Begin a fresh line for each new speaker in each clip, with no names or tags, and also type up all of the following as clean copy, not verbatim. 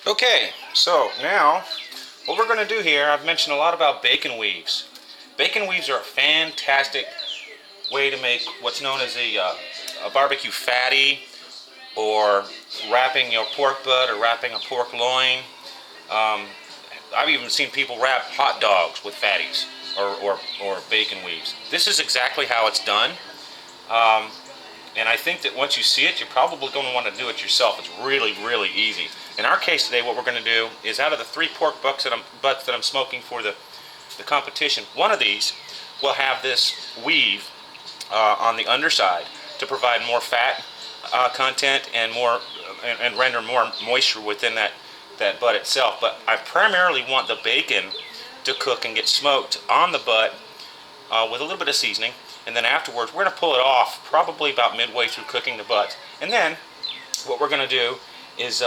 Okay, so now what we're going to do here, I've mentioned a lot about bacon weaves. Bacon weaves are a fantastic way to make what's known as a barbecue fatty, or wrapping your pork butt or wrapping a pork loin. Um, I've even seen people wrap hot dogs with fatties or bacon weaves. This is exactly how it's done. Um, And I think that once you see it, you're probably going to want to do it yourself. It's really, really easy. In our case today, what we're going to do is, out of the 3 pork butts that I'm smoking for the competition, one of these will have this weave on the underside to provide more fat content and render more moisture within that butt itself. But I primarily want the bacon to cook and get smoked on the butt with a little bit of seasoning. And then afterwards, we're going to pull it off probably about midway through cooking the butt. And then what we're going to do is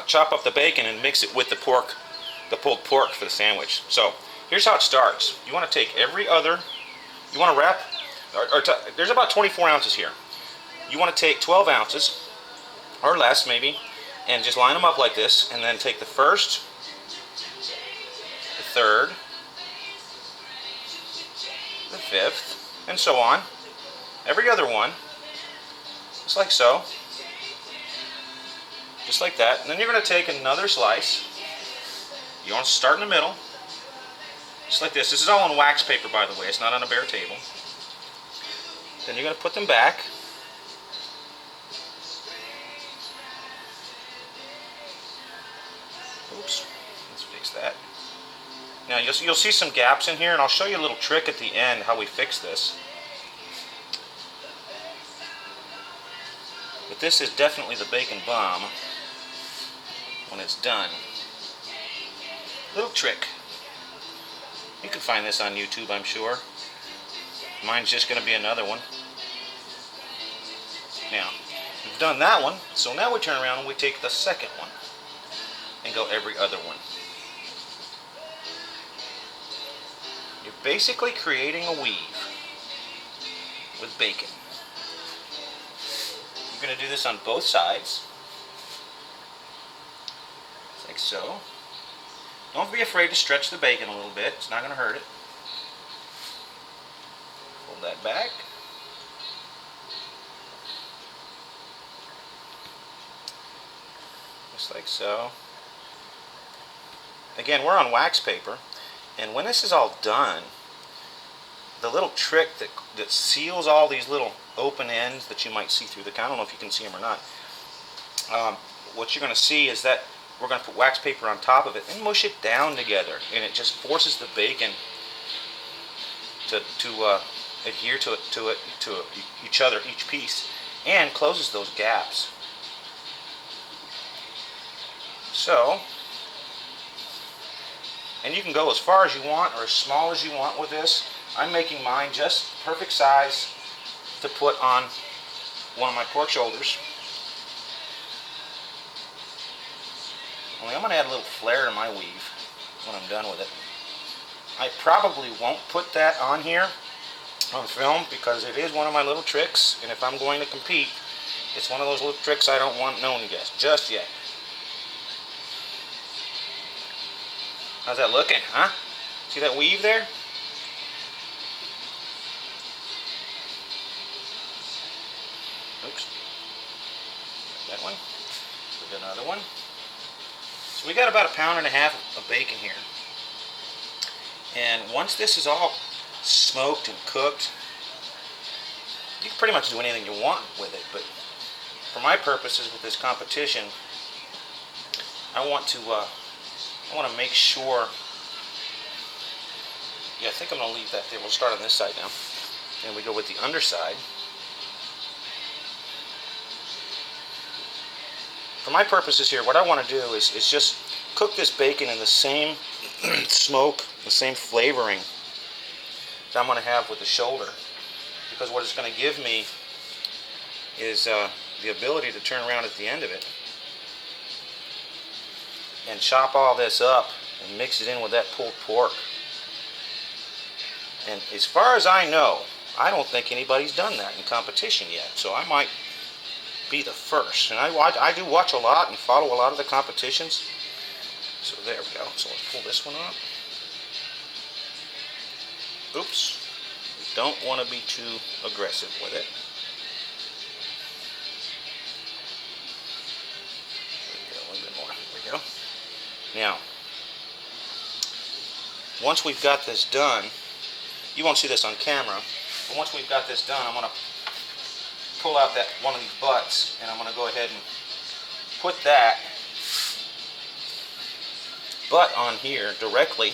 chop up the bacon and mix it with the pulled pork for the sandwich. So here's how it starts. You want to take you want to wrap, there's about 24 ounces here. You want to take 12 ounces or less maybe, and just line them up like this, and then take the first, the third, the fifth, and so on. Every other one, just like so. Just like that. And then you're going to take another slice. You want to start in the middle. Just like this. This is all on wax paper, by the way. It's not on a bare table. Then you're going to put them back. Oops. Let's fix that. Now you'll see some gaps in here, and I'll show you a little trick at the end how we fix this. But this is definitely the bacon bomb when it's done. Little trick. You can find this on YouTube, I'm sure. Mine's just going to be another one. Now, we've done that one, so now we turn around and we take the second one and go every other one. You're basically creating a weave with bacon. You're going to do this on both sides, like so. Don't be afraid to stretch the bacon a little bit. It's not going to hurt it. Fold that back. Just like so. Again, we're on wax paper. And when this is all done, the little trick that seals all these little open ends that you might see through I don't know if you can see them or not. What you're going to see is that we're going to put wax paper on top of it and mush it down together, and it just forces the bacon to adhere to each piece, and closes those gaps. So, and you can go as far as you want or as small as you want with this. I'm making mine just perfect size to put on one of my pork shoulders. Only I'm going to add a little flair to my weave when I'm done with it. I probably won't put that on here on film because it is one of my little tricks, and if I'm going to compete, it's one of those little tricks I don't want known just yet. How's that looking, huh? See that weave there? Oops. That one. Put another one. So we got about 1.5 pounds of bacon here. And once this is all smoked and cooked, you can pretty much do anything you want with it. But for my purposes with this competition, I want to make sure. Yeah, I think I'm going to leave that there. We'll start on this side now. And we go with the underside. For my purposes here, what I want to do is just cook this bacon in the same smoke, the same flavoring that I'm going to have with the shoulder. Because what it's going to give me is the ability to turn around at the end of it and chop all this up and mix it in with that pulled pork. And as far as I know, I don't think anybody's done that in competition yet. So I might be the first. And I do watch a lot and follow a lot of the competitions. So there we go. So let's pull this one up. Oops. Don't want to be too aggressive with it. There we go, a little bit more. There we go. Now, once we've got this done, you won't see this on camera, but once we've got this done, I'm going to pull out that one of these butts, and I'm going to go ahead and put that butt on here directly,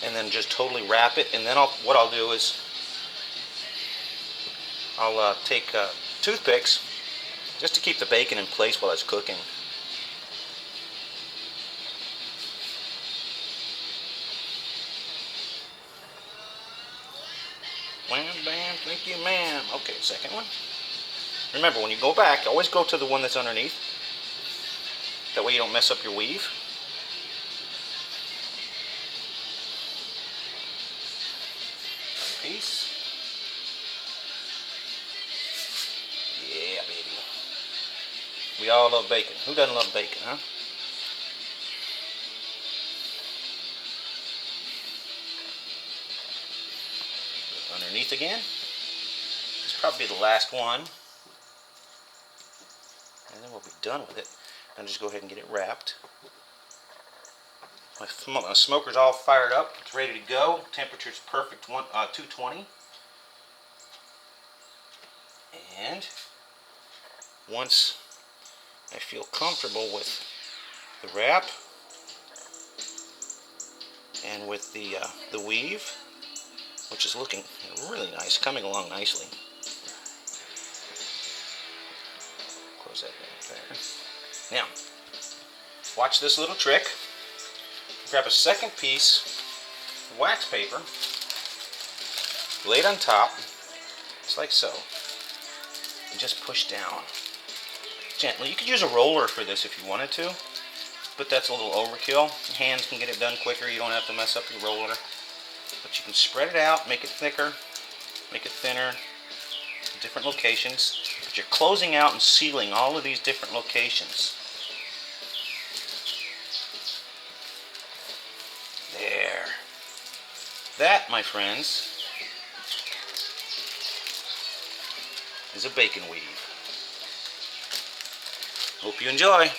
and then just totally wrap it. And then what I'll do is I'll take toothpicks just to keep the bacon in place while it's cooking. Wham, bam, thank you, ma'am. Okay, second one. Remember, when you go back, always go to the one that's underneath. That way you don't mess up your weave. Piece. Yeah, baby. We all love bacon. Who doesn't love bacon, huh? Underneath again. This will probably be the last one. And then we'll be done with it. And just go ahead and get it wrapped. My smoker's all fired up. It's ready to go. Temperature's perfect, 220. And once I feel comfortable with the wrap and with the weave, which is looking really nice, coming along nicely. Close that down there. Now, watch this little trick. Grab a second piece of wax paper, lay it on top, just like so, and just push down gently. You could use a roller for this if you wanted to, but that's a little overkill. Your hands can get it done quicker. You don't have to mess up your roller. But you can spread it out, make it thicker, make it thinner, in different locations. But you're closing out and sealing all of these different locations. There. That, my friends, is a bacon weave. Hope you enjoy.